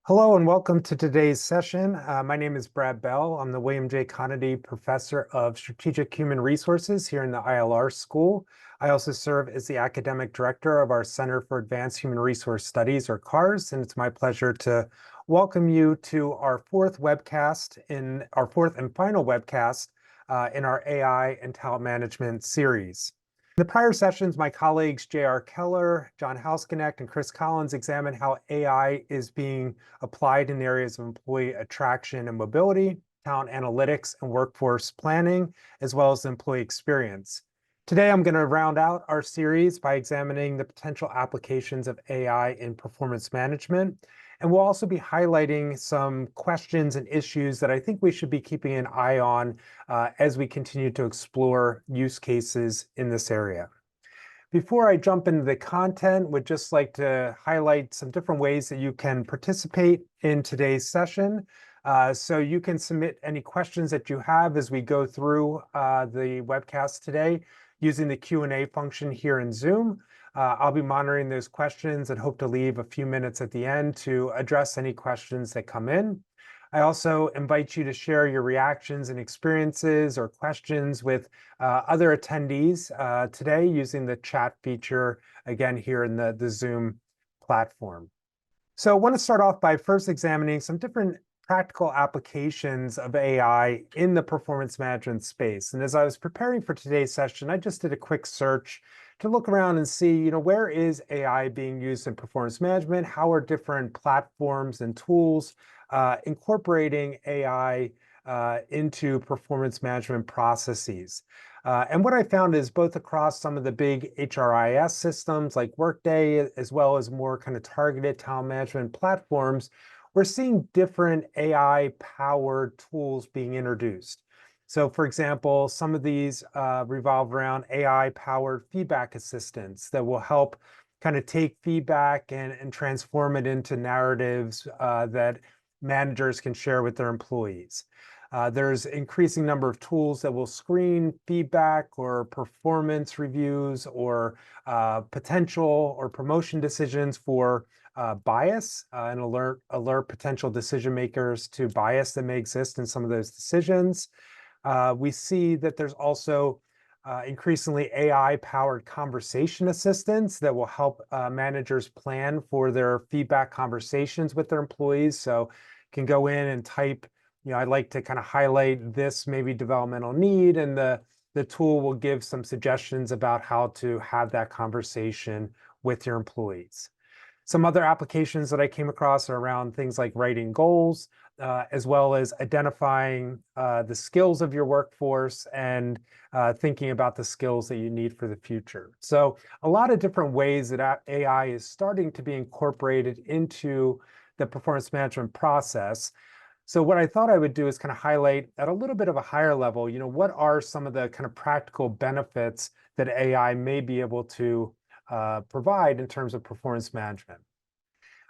Hello and welcome to today's session. My name is Brad Bell. I'm the William J. Conady Professor of Strategic Human Resources here in the ILR School. I also serve as the Academic Director of our Center for Advanced Human Resource Studies, or CAHRS, and it's my pleasure to welcome you to our fourth and final webcast in our AI and talent management series. In the prior sessions, my colleagues J.R. Keller, John Halsknecht, and Chris Collins examined how AI is being applied in areas of employee attraction and mobility, talent analytics, and workforce planning, as well as employee experience. Today, I'm going to round out our series by examining the potential applications of AI in performance management. And we'll also be highlighting some questions and issues that I think we should be keeping an eye on as we continue to explore use cases in this area. Before I jump into the content, would just like to highlight some different ways that you can participate in today's session. So you can submit any questions that you have as we go through the webcast today using the Q&A function here in Zoom. I'll be monitoring those questions and hope to leave a few minutes at the end to address any questions that come in. I also invite you to share your reactions and experiences or questions with other attendees today using the chat feature, again, here in the Zoom platform. So I want to start off by first examining some different practical applications of AI in the performance management space. And as I was preparing for today's session, I just did a quick search to look around and see, where is AI being used in performance management? How are different platforms and tools incorporating AI into performance management processes? And what I found is both across some of the big HRIS systems like Workday, as well as more kind of targeted talent management platforms, we're seeing different AI-powered tools being introduced. So for example, some of these revolve around AI-powered feedback assistants that will help kind of take feedback and transform it into narratives that managers can share with their employees. There's increasing number of tools that will screen feedback or performance reviews or potential or promotion decisions for bias and alert potential decision makers to bias that may exist in some of those decisions. We see that there's also increasingly AI-powered conversation assistants that will help managers plan for their feedback conversations with their employees. So can go in and type, I'd like to kind of highlight this maybe developmental need, and the tool will give some suggestions about how to have that conversation with your employees. Some other applications that I came across are around things like writing goals, as well as identifying the skills of your workforce and thinking about the skills that you need for the future. So a lot of different ways that AI is starting to be incorporated into the performance management process. So what I thought I would do is kind of highlight at a little bit of a higher level, what are some of the kind of practical benefits that AI may be able to provide in terms of performance management.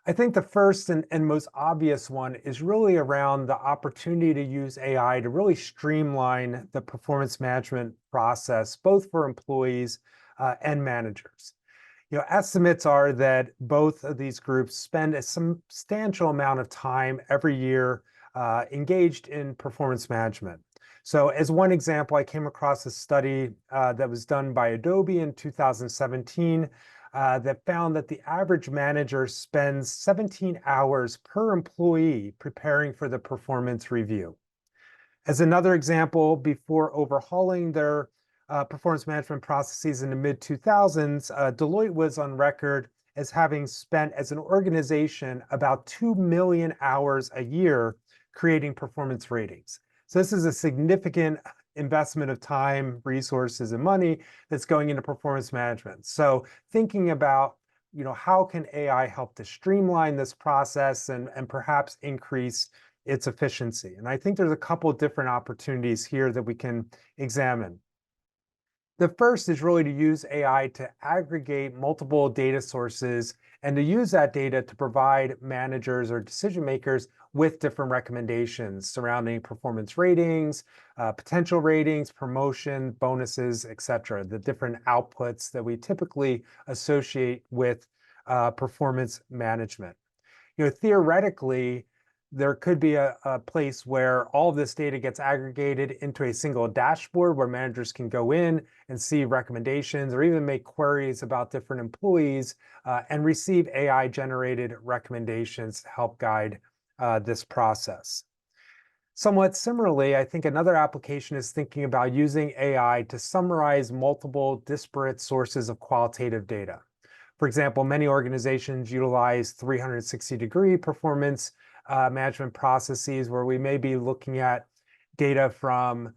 I think the first and most obvious one is really around the opportunity to use AI to really streamline the performance management process, both for employees and managers. Estimates are that both of these groups spend a substantial amount of time every year engaged in performance management. So as one example, I came across a study that was done by Adobe in 2017 that found that the average manager spends 17 hours per employee preparing for the performance review. As another example, before overhauling their performance management processes in the mid-2000s, Deloitte was on record as having spent, as an organization, about 2 million hours a year creating performance ratings. So this is a significant investment of time, resources, and money that's going into performance management. So thinking about, how can AI help to streamline this process and perhaps increase its efficiency? And I think there's a couple of different opportunities here that we can examine. The first is really to use AI to aggregate multiple data sources and to use that data to provide managers or decision makers with different recommendations surrounding performance ratings, potential ratings, promotion, bonuses, etc., the different outputs that we typically associate with performance management. Theoretically, there could be a place where all of this data gets aggregated into a single dashboard where managers can go in and see recommendations or even make queries about different employees and receive AI-generated recommendations to help guide this process. Somewhat similarly, I think another application is thinking about using AI to summarize multiple disparate sources of qualitative data. For example, many organizations utilize 360-degree performance management processes where we may be looking at data from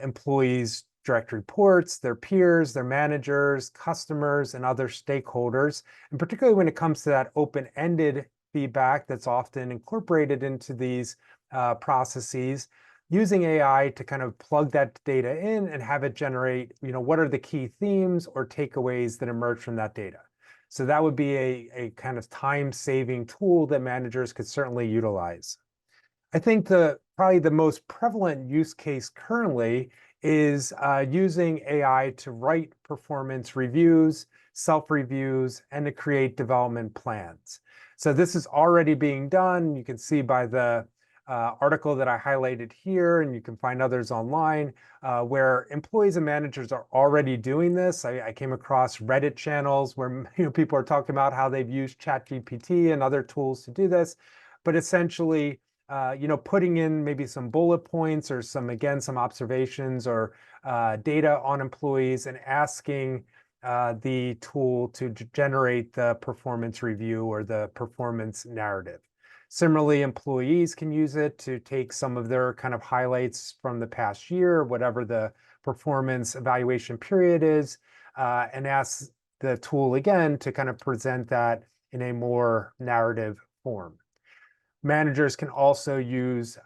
employees' direct reports, their peers, their managers, customers, and other stakeholders. And particularly when it comes to that open-ended feedback that's often incorporated into these processes, using AI to kind of plug that data in and have it generate, what are the key themes or takeaways that emerge from that data. So that would be a kind of time-saving tool that managers could certainly utilize. I think probably the most prevalent use case currently is using AI to write performance reviews, self-reviews, and to create development plans. So this is already being done. You can see by the article that I highlighted here, and you can find others online, where employees and managers are already doing this. I came across Reddit channels where people are talking about how they've used ChatGPT and other tools to do this, but essentially, putting in maybe some bullet points or some observations or data on employees and asking the tool to generate the performance review or the performance narrative. Similarly, employees can use it to take some of their kind of highlights from the past year, whatever the performance evaluation period is, and ask the tool again to kind of present that in a more narrative form. Managers can also use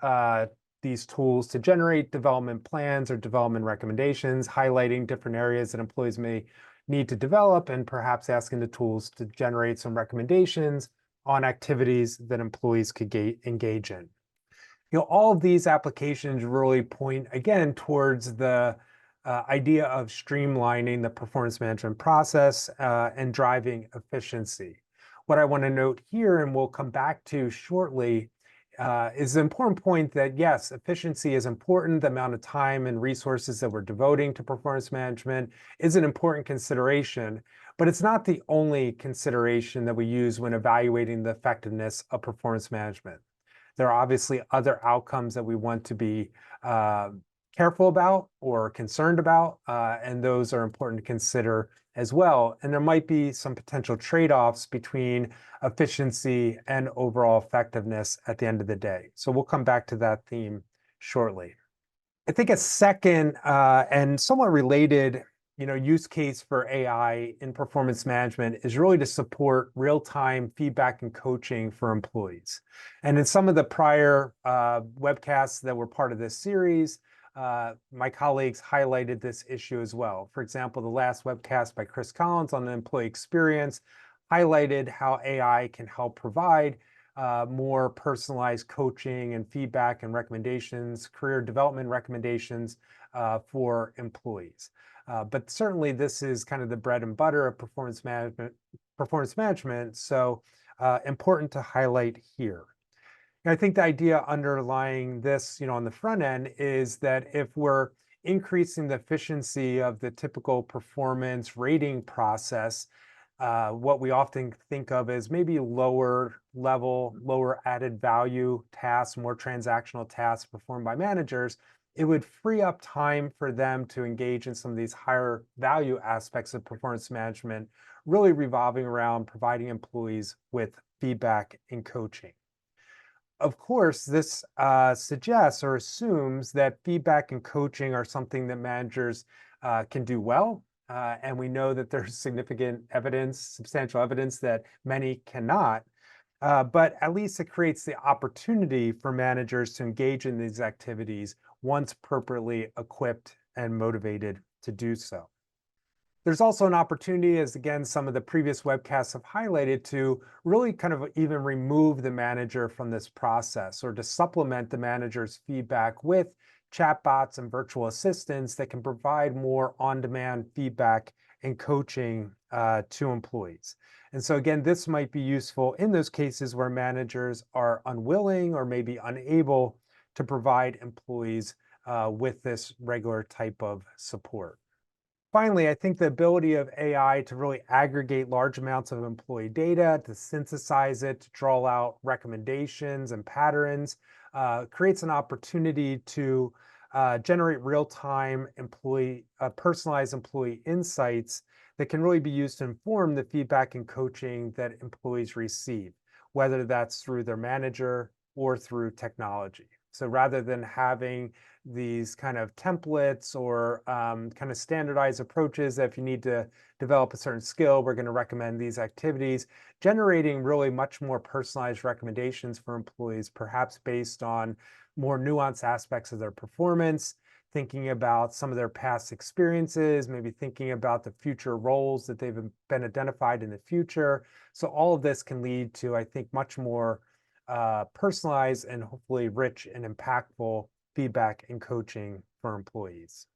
these tools to generate development plans or development recommendations, highlighting different areas that employees may need to develop, and perhaps asking the tools to generate some recommendations on activities that employees could engage in. All of these applications really point, again, towards the idea of streamlining the performance management process and driving efficiency. What I want to note here, and we'll come back to shortly, is the important point that, yes, efficiency is important. The amount of time and resources that we're devoting to performance management is an important consideration, but it's not the only consideration that we use when evaluating the effectiveness of performance management. There are obviously other outcomes that we want to be careful about or concerned about, and those are important to consider as well. And there might be some potential trade-offs between efficiency and overall effectiveness at the end of the day. So we'll come back to that theme shortly. I think a second and somewhat related use case for AI in performance management is really to support real-time feedback and coaching for employees. And in some of the prior webcasts that were part of this series, my colleagues highlighted this issue as well. For example, the last webcast by Chris Collins on the employee experience highlighted how AI can help provide more personalized coaching and feedback and recommendations, career development recommendations for employees. But certainly this is kind of the bread and butter of performance management, so important to highlight here. I think the idea underlying this, on the front end is that if we're increasing the efficiency of the typical performance rating process, what we often think of as maybe lower level, lower added value tasks, more transactional tasks performed by managers, it would free up time for them to engage in some of these higher value aspects of performance management, really revolving around providing employees with feedback and coaching. Of course, this suggests or assumes that feedback and coaching are something that managers can do well. And we know that there's significant evidence, substantial evidence that many cannot. But at least it creates the opportunity for managers to engage in these activities once appropriately equipped and motivated to do so. There's also an opportunity, as again, some of the previous webcasts have highlighted, to really kind of even remove the manager from this process or to supplement the manager's feedback with chatbots and virtual assistants that can provide more on-demand feedback and coaching to employees. And so again, this might be useful in those cases where managers are unwilling or maybe unable to provide employees with this regular type of support. Finally, I think the ability of AI to really aggregate large amounts of employee data, to synthesize it, to draw out recommendations and patterns, creates an opportunity to generate real-time personalized employee insights that can really be used to inform the feedback and coaching that employees receive, whether that's through their manager or through technology. So rather than having these kind of templates or kind of standardized approaches that if you need to develop a certain skill, we're going to recommend these activities, generating really much more personalized recommendations for employees, perhaps based on more nuanced aspects of their performance, thinking about some of their past experiences, maybe thinking about the future roles that they've been identified in the future. So all of this can lead to, I think, much more personalized and hopefully rich and impactful feedback and coaching for employees.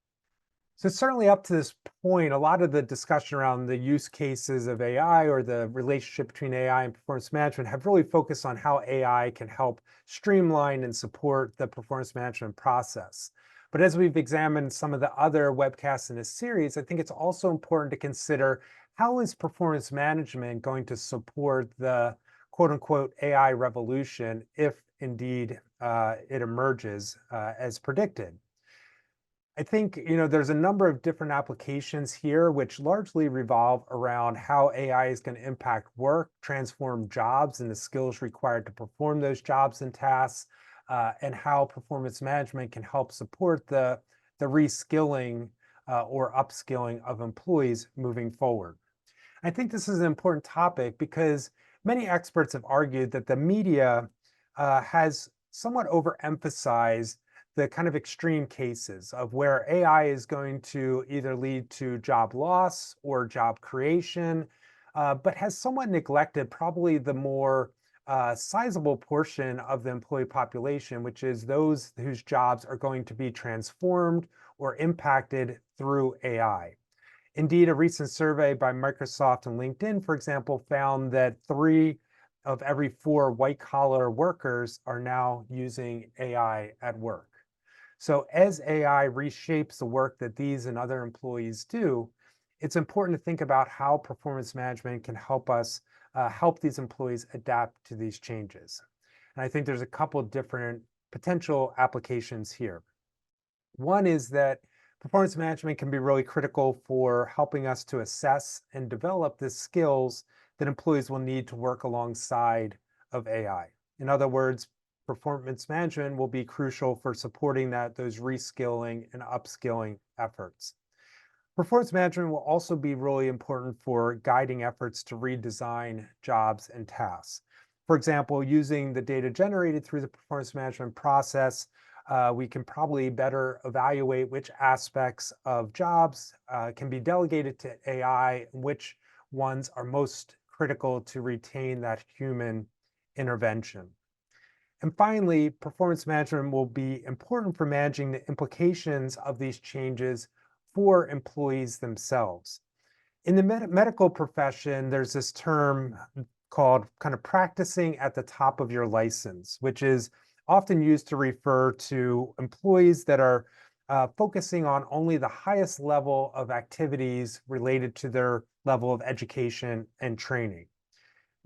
So certainly up to this point, a lot of the discussion around the use cases of AI or the relationship between AI and performance management have really focused on how AI can help streamline and support the performance management process. But as we've examined some of the other webcasts in this series, I think it's also important to consider how is performance management going to support the quote unquote AI revolution if indeed it emerges as predicted. I think, there's a number of different applications here, which largely revolve around how AI is going to impact work, transform jobs and the skills required to perform those jobs and tasks, and how performance management can help support the reskilling or upskilling of employees moving forward. I think this is an important topic because many experts have argued that the media has somewhat overemphasized the kind of extreme cases of where AI is going to either lead to job loss or job creation, but has somewhat neglected probably the more sizable portion of the employee population, which is those whose jobs are going to be transformed or impacted through AI. Indeed, a recent survey by Microsoft and LinkedIn, for example, found that 3 of every 4 white-collar workers are now using AI at work. So as AI reshapes the work that these and other employees do, it's important to think about how performance management can help us help these employees adapt to these changes. And I think there's a couple of different potential applications here. One is that performance management can be really critical for helping us to assess and develop the skills that employees will need to work alongside of AI. In other words, performance management will be crucial for supporting those reskilling and upskilling efforts. Performance management will also be really important for guiding efforts to redesign jobs and tasks. For example, using the data generated through the performance management process, we can probably better evaluate which aspects of jobs can be delegated to AI, and which ones are most critical to retain that human intervention. And finally, performance management will be important for managing the implications of these changes for employees themselves. In the medical profession, there's this term called kind of practicing at the top of your license, which is often used to refer to employees that are focusing on only the highest level of activities related to their level of education and training.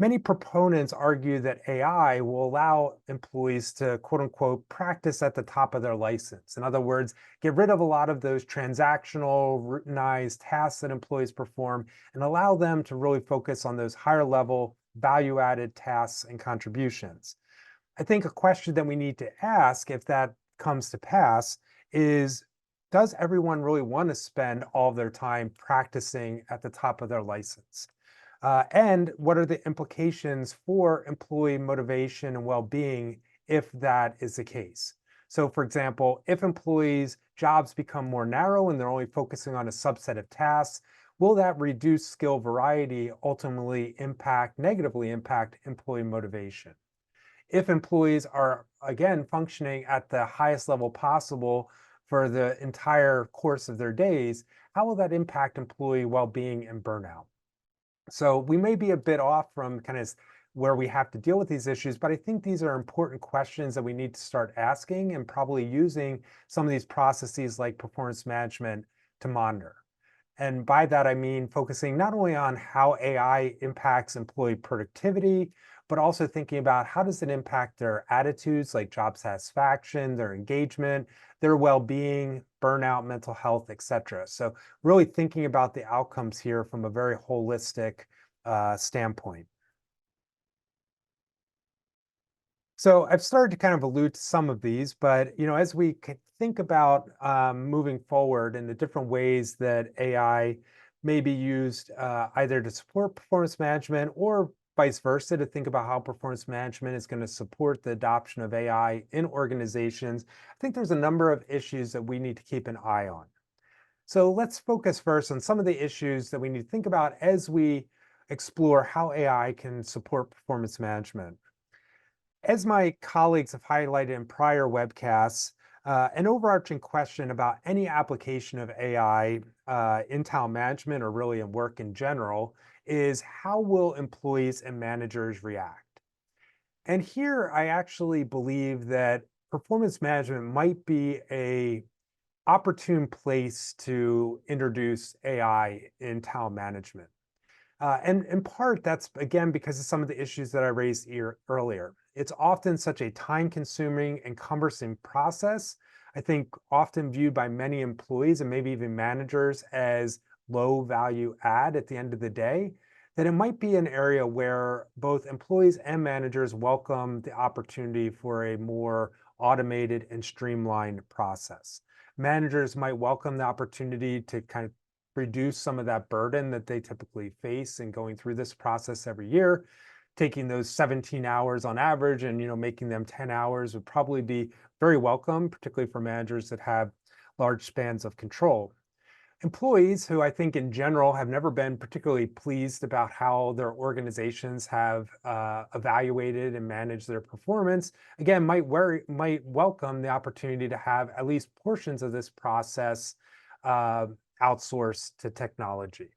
Many proponents argue that AI will allow employees to, quote unquote, practice at the top of their license. In other words, get rid of a lot of those transactional, routinized tasks that employees perform and allow them to really focus on those higher level, value-added tasks and contributions. I think a question that we need to ask if that comes to pass is, does everyone really want to spend all of their time practicing at the top of their license? And what are the implications for employee motivation and well-being if that is the case? So for example, if employees' jobs become more narrow and they're only focusing on a subset of tasks, will that reduced skill variety ultimately negatively impact employee motivation? If employees are, again, functioning at the highest level possible for the entire course of their days, how will that impact employee well-being and burnout? So we may be a bit off from kind of where we have to deal with these issues, but I think these are important questions that we need to start asking and probably using some of these processes like performance management to monitor. And by that, I mean focusing not only on how AI impacts employee productivity, but also thinking about how does it impact their attitudes like job satisfaction, their engagement, their well-being, burnout, mental health, etc. So really thinking about the outcomes here from a very holistic standpoint. So I've started to kind of allude to some of these, but as we think about moving forward in the different ways that AI may be used either to support performance management or vice versa, to think about how performance management is going to support the adoption of AI in organizations, I think there's a number of issues that we need to keep an eye on. So let's focus first on some of the issues that we need to think about as we explore how AI can support performance management. As my colleagues have highlighted in prior webcasts, an overarching question about any application of AI in talent management or really in work in general is how will employees and managers react? And here I actually believe that performance management might be a opportune place to introduce AI in talent management. And in part, that's again because of some of the issues that I raised earlier. It's often such a time-consuming and cumbersome process, I think often viewed by many employees and maybe even managers as low value add at the end of the day, that it might be an area where both employees and managers welcome the opportunity for a more automated and streamlined process. Managers might welcome the opportunity to kind of reduce some of that burden that they typically face in going through this process every year. Taking those 17 hours on average and making them 10 hours would probably be very welcome, particularly for managers that have large spans of control. Employees who I think in general have never been particularly pleased about how their organizations have evaluated and managed their performance, again, might welcome the opportunity to have at least portions of this process uh, outsourced to technology.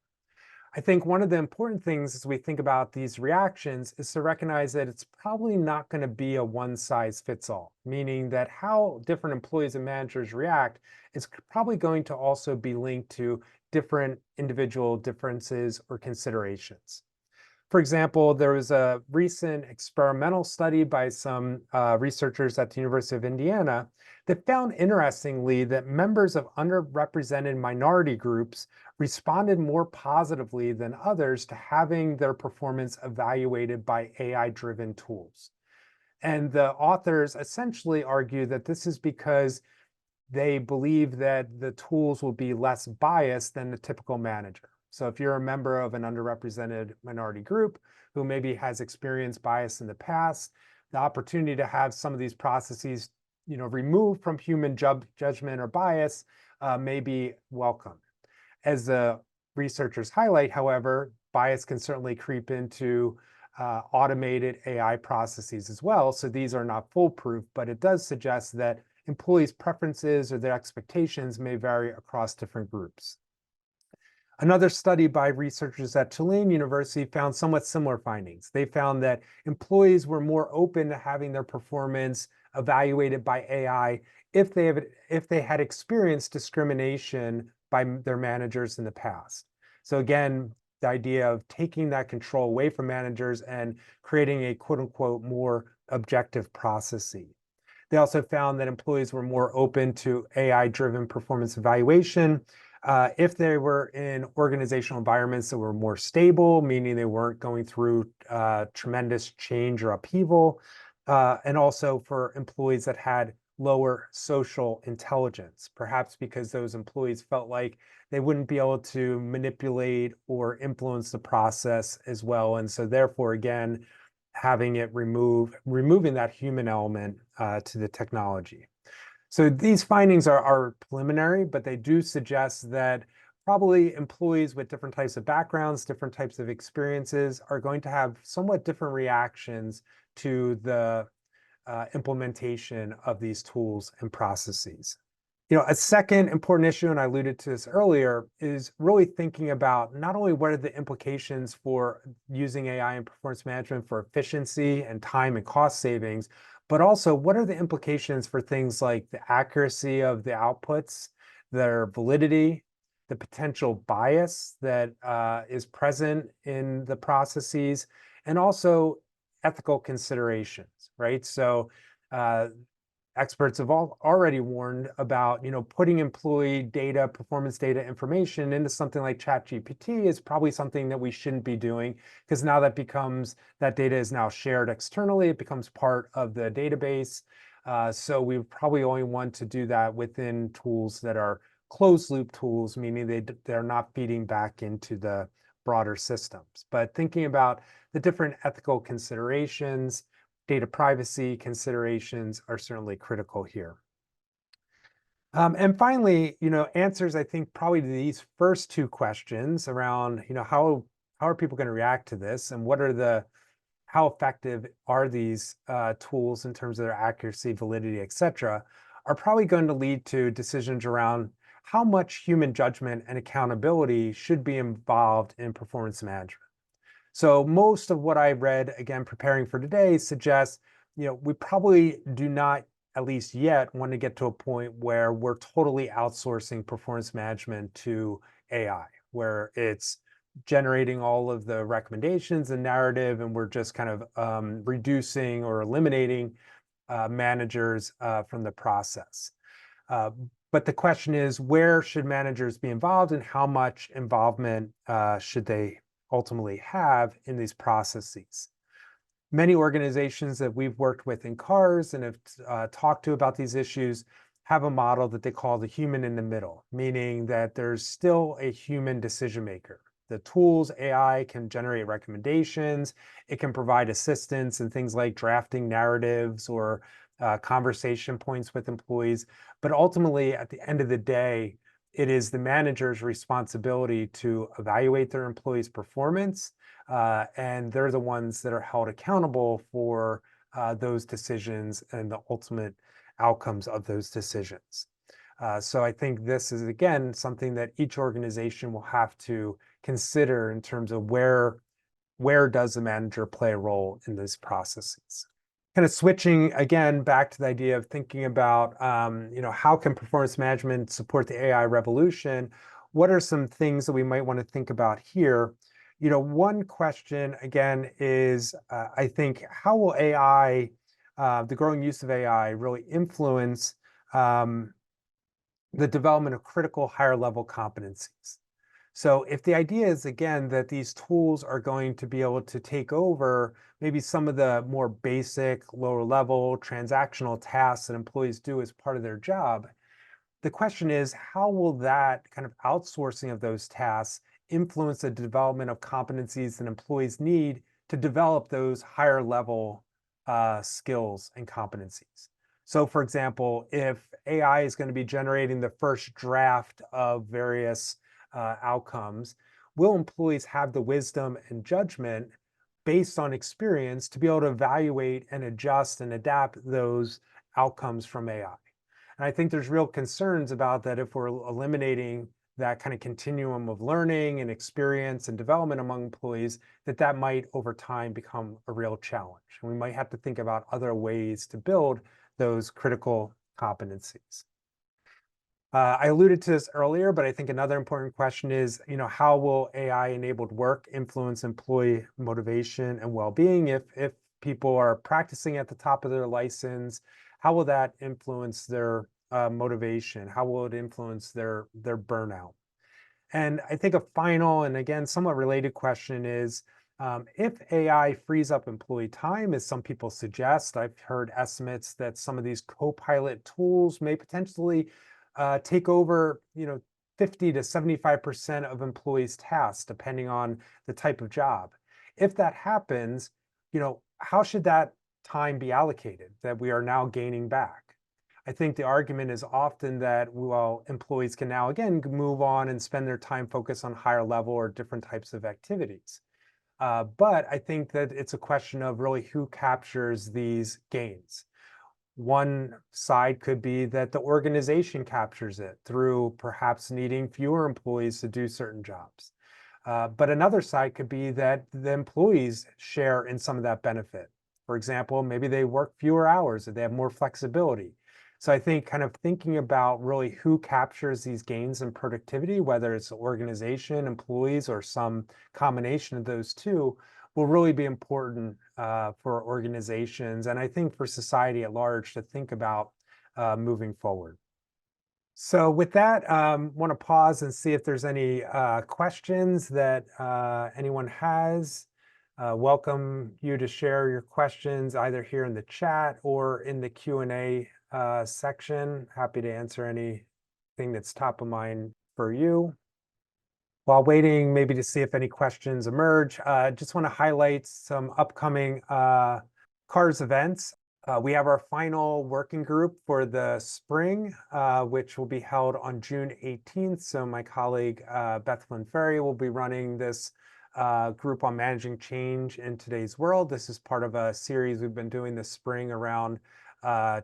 I think one of the important things as we think about these reactions is to recognize that it's probably not going to be a one size fits all, meaning that how different employees and managers react is probably going to also be linked to different individual differences or considerations. For example, there was a recent experimental study by some researchers at the University of Indiana that found interestingly that members of underrepresented minority groups responded more positively than others to having their performance evaluated by AI-driven tools. And the authors essentially argue that this is because they believe that the tools will be less biased than the typical manager. So if you're a member of an underrepresented minority group who maybe has experienced bias in the past, the opportunity to have some of these processes, removed from human judgment or bias may be welcome. As the researchers highlight, however, bias can certainly creep into automated AI processes as well. So these are not foolproof, but it does suggest that employees' preferences or their expectations may vary across different groups. Another study by researchers at Tulane University found somewhat similar findings. They found that employees were more open to having their performance evaluated by AI if they had experienced discrimination by their managers in the past. So again, the idea of taking that control away from managers and creating a quote unquote more objective process. They also found that employees were more open to AI-driven performance evaluation if they were in organizational environments that were more stable, meaning they weren't going through tremendous change or upheaval, and also for employees that had lower social intelligence, perhaps because those employees felt like they wouldn't be able to manipulate or influence the process as well. And so therefore, again, having it removing that human element to the technology. So these findings are preliminary, but they do suggest that probably employees with different types of backgrounds, different types of experiences are going to have somewhat different reactions to the implementation of these tools and processes. A second important issue, and I alluded to this earlier, is really thinking about not only what are the implications for using AI in performance management for efficiency and time and cost savings, but also what are the implications for things like the accuracy of the outputs, their validity, the potential bias that is present in the processes, and also ethical considerations, right? So uh, experts have already warned about, putting employee data, performance data information into something like ChatGPT is probably something that we shouldn't be doing, because now that data is now shared externally. It becomes part of the database. So we probably only want to do that within tools that are closed loop tools, meaning they're not feeding back into the broader systems. But thinking about the different ethical considerations, data privacy considerations are certainly critical here. And finally, answers, I think, probably to these first two questions around, how are people going to react to this, and how effective are these tools in terms of their accuracy, validity, et cetera, are probably going to lead to decisions around how much human judgment and accountability should be involved in performance management. So most of what I read, again, preparing for today, suggests, we probably do not, at least yet, want to get to a point where we're totally outsourcing performance management to AI, where it's generating all of the recommendations and narrative, and we're just kind of reducing or eliminating managers from the process. But the question is, where should managers be involved, and how much involvement should they ultimately have in these processes? Many organizations that we've worked with in CAHRS and have talked to about these issues have a model that they call the human in the middle, meaning that there's still a human decision maker. The tools, AI, can generate recommendations. It can provide assistance in things like drafting narratives or conversation points with employees. But ultimately, at the end of the day, it is the manager's responsibility to evaluate their employees' performance, and they're the ones that are held accountable for those decisions and the ultimate outcomes of those decisions. So I think this is, again, something that each organization will have to consider in terms of where does the manager play a role in these processes. Kind of switching again back to the idea of thinking about, how can performance management support the AI revolution? What are some things that we might want to think about here? One question again is, I think, how will AI, the growing use of AI, really influence the development of critical higher level competencies? So if the idea is, again, that these tools are going to be able to take over maybe some of the more basic, lower level transactional tasks that employees do as part of their job, the question is, how will that kind of outsourcing of those tasks influence the development of competencies that employees need to develop those higher level skills and competencies? So for example, if AI is going to be generating the first draft of various outcomes, will employees have the wisdom and judgment based on experience to be able to evaluate and adjust and adapt those outcomes from AI? And I think there's real concerns about that if we're eliminating that kind of continuum of learning and experience and development among employees, that might over time become a real challenge. And we might have to think about other ways to build those critical competencies. I alluded to this earlier, but I think another important question is, how will AI-enabled work influence employee motivation and well-being? If people are practicing at the top of their license, how will that influence their motivation? How will it influence their burnout? And I think a final and again somewhat related question is, if AI frees up employee time, as some people suggest, I've heard estimates that some of these co-pilot tools may potentially take over, 50 to 75% of employees' tasks, depending on the type of job. If that happens, how should that time be allocated that we are now gaining back? I think the argument is often that, well, employees can now again move on and spend their time focused on higher level or different types of activities. But I think that it's a question of really who captures these gains. One side could be that the organization captures it through perhaps needing fewer employees to do certain jobs. But another side could be that the employees share in some of that benefit. For example, maybe they work fewer hours or they have more flexibility. So I think kind of thinking about really who captures these gains in productivity, whether it's the organization, employees, or some combination of those two, will really be important for organizations and I think for society at large to think about moving forward. So with that, want to pause and see if there's any questions that anyone has. Welcome you to share your questions either here in the chat or in the Q&A section. Happy to answer anything that's top of mind for you. While waiting maybe to see if any questions emerge, just want to highlight some upcoming CAHRS events. We have our final working group for the spring, which will be held on June 18th. So my colleague Bethlyn Ferry will be running this group on managing change in today's world. This is part of a series we've been doing this spring around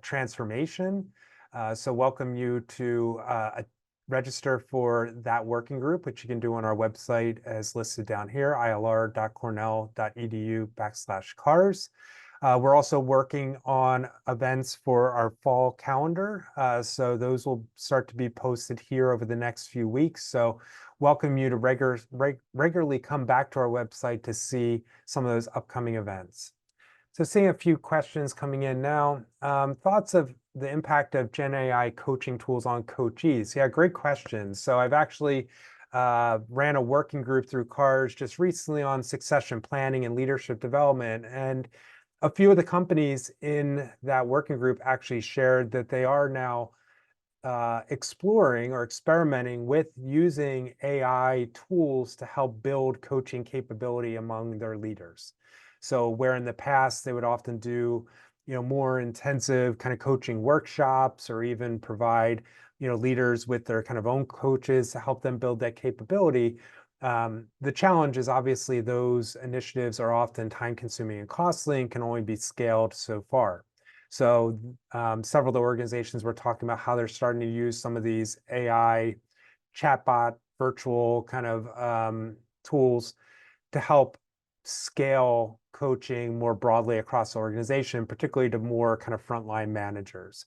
transformation. So welcome you to register for that working group, which you can do on our website as listed down here, ilr.cornell.edu/CAHRS. We're also working on events for our fall calendar. So those will start to be posted here over the next few weeks. So welcome you to regularly come back to our website to see some of those upcoming events. So seeing a few questions coming in now. Thoughts of the impact of Gen AI coaching tools on coachees? Yeah, great question. So I've actually ran a working group through CAHRS just recently on succession planning and leadership development. And a few of the companies in that working group actually shared that they are now exploring or experimenting with using AI tools to help build coaching capability among their leaders. So where in the past they would often do, more intensive kind of coaching workshops or even provide, leaders with their kind of own coaches to help them build that capability. The challenge is obviously those initiatives are often time consuming and costly and can only be scaled so far. So several of the organizations were talking about how they're starting to use some of these AI chatbot virtual kind of tools to help scale coaching more broadly across the organization, particularly to more kind of frontline managers.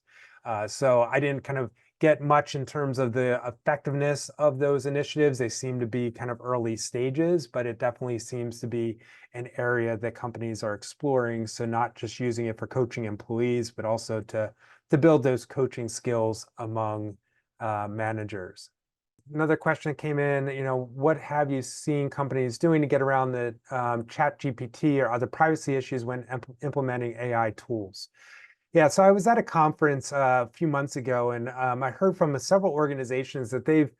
So I didn't kind of get much in terms of the effectiveness of those initiatives. They seem to be kind of early stages, but it definitely seems to be an area that companies are exploring. So not just using it for coaching employees, but also to build those coaching skills among managers. Another question came in, what have you seen companies doing to get around the chat GPT or other privacy issues when implementing AI tools? Yeah, so I was at a conference a few months ago, and I heard from several organizations that they've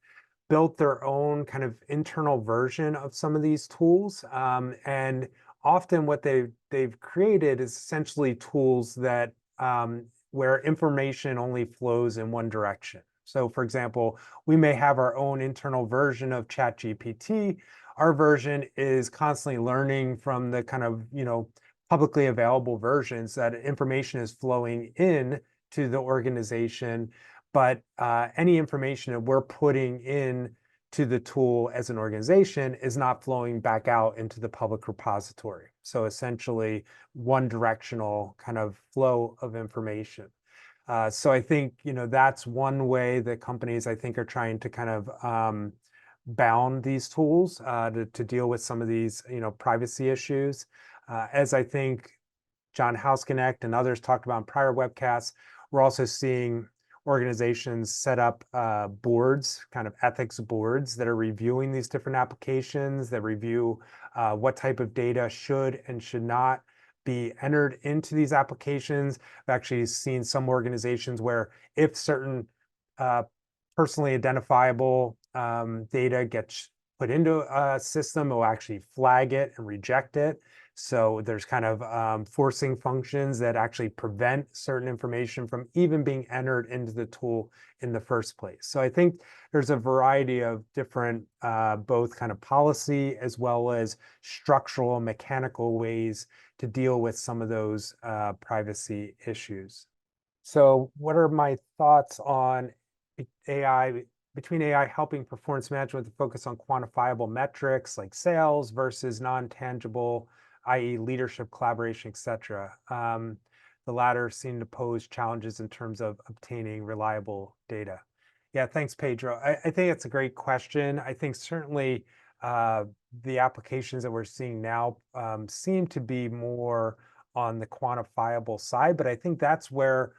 built their own kind of internal version of some of these tools. And often what they've created is essentially tools that where information only flows in one direction. So for example, we may have our own internal version of ChatGPT. Our version is constantly learning from the kind of, publicly available versions that information is flowing in to the organization, but any information that we're putting in to the tool as an organization is not flowing back out into the public repository. So essentially one directional kind of flow of information. So I think, that's one way that companies, I think, are trying to kind of bound these tools to deal with some of these, privacy issues. As I think John Houseconnect and others talked about in prior webcasts, we're also seeing organizations set up boards, kind of ethics boards that are reviewing these different applications, that review what type of data should and should not be entered into these applications. I've actually seen some organizations where if certain personally identifiable data gets put into a system, it will actually flag it and reject it. So there's kind of forcing functions that actually prevent certain information from even being entered into the tool in the first place. So I think there's a variety of different both kind of policy as well as structural and mechanical ways to deal with some of those privacy issues. So what are my thoughts on AI, between AI helping performance management to focus on quantifiable metrics like sales versus non-tangible, i.e. leadership, collaboration, etc. The latter seem to pose challenges in terms of obtaining reliable data. Yeah, thanks, Pedro. I think it's a great question. I think certainly uh, the applications that we're seeing now seem to be more on the quantifiable side, but I think that's where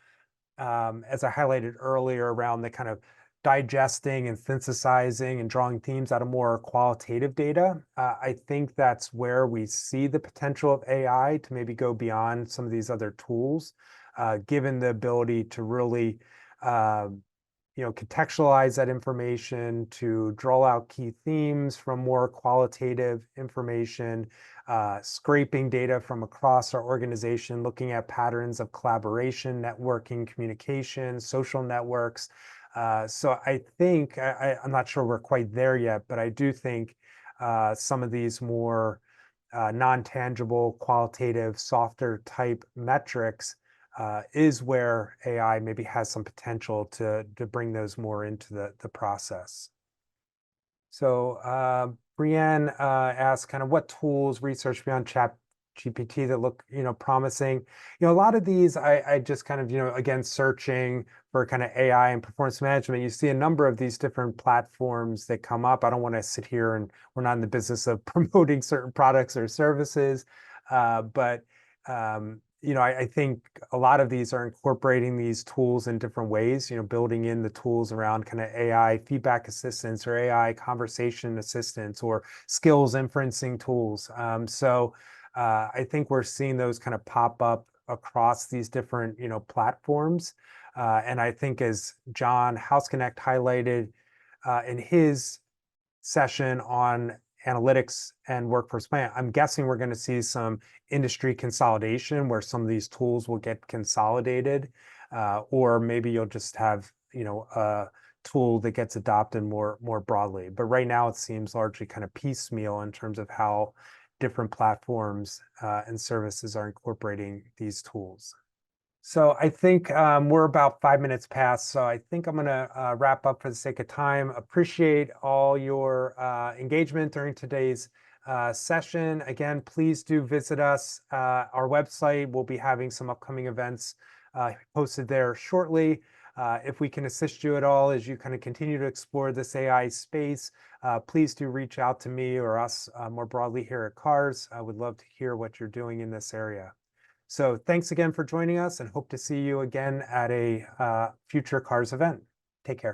as I highlighted earlier, around the kind of digesting and synthesizing and drawing themes out of more qualitative data. I think that's where we see the potential of AI to maybe go beyond some of these other tools, given the ability to really uh, contextualize that information, to draw out key themes from more qualitative information, scraping data from across our organization, looking at patterns of collaboration, networking, communication, social networks. So I think, I'm not sure we're quite there yet, but I do think some of these more non-tangible, qualitative, softer type metrics is where AI maybe has some potential to bring those more into the process. So Brienne asked kind of what tools research beyond chat GPT that look, promising. A lot of these I just kind of, again, searching for kind of AI and performance management, you see a number of these different platforms that come up. I don't want to sit here, and we're not in the business of promoting certain products or services, but I think a lot of these are incorporating these tools in different ways, building in the tools around kind of AI feedback assistance or AI conversation assistance or skills inferencing tools. So I think we're seeing those kind of pop up across these different, platforms. And I think, as John House Connect highlighted in his session on analytics and workforce plan, I'm guessing we're going to see some industry consolidation where some of these tools will get consolidated, or maybe you'll just have, a tool that gets adopted more broadly. But right now it seems largely kind of piecemeal in terms of how different platforms and services are incorporating these tools. So I think we're about 5 minutes past. So I think I'm going to wrap up for the sake of time. Appreciate all your engagement during today's session. Again, please do visit us. Our website will be having some upcoming events posted there shortly. If we can assist you at all as you kind of continue to explore this AI space, please do reach out to me or us more broadly here at CAHRS. I would love to hear what you're doing in this area. So thanks again for joining us, and hope to see you again at a future CAHRS event. Take care.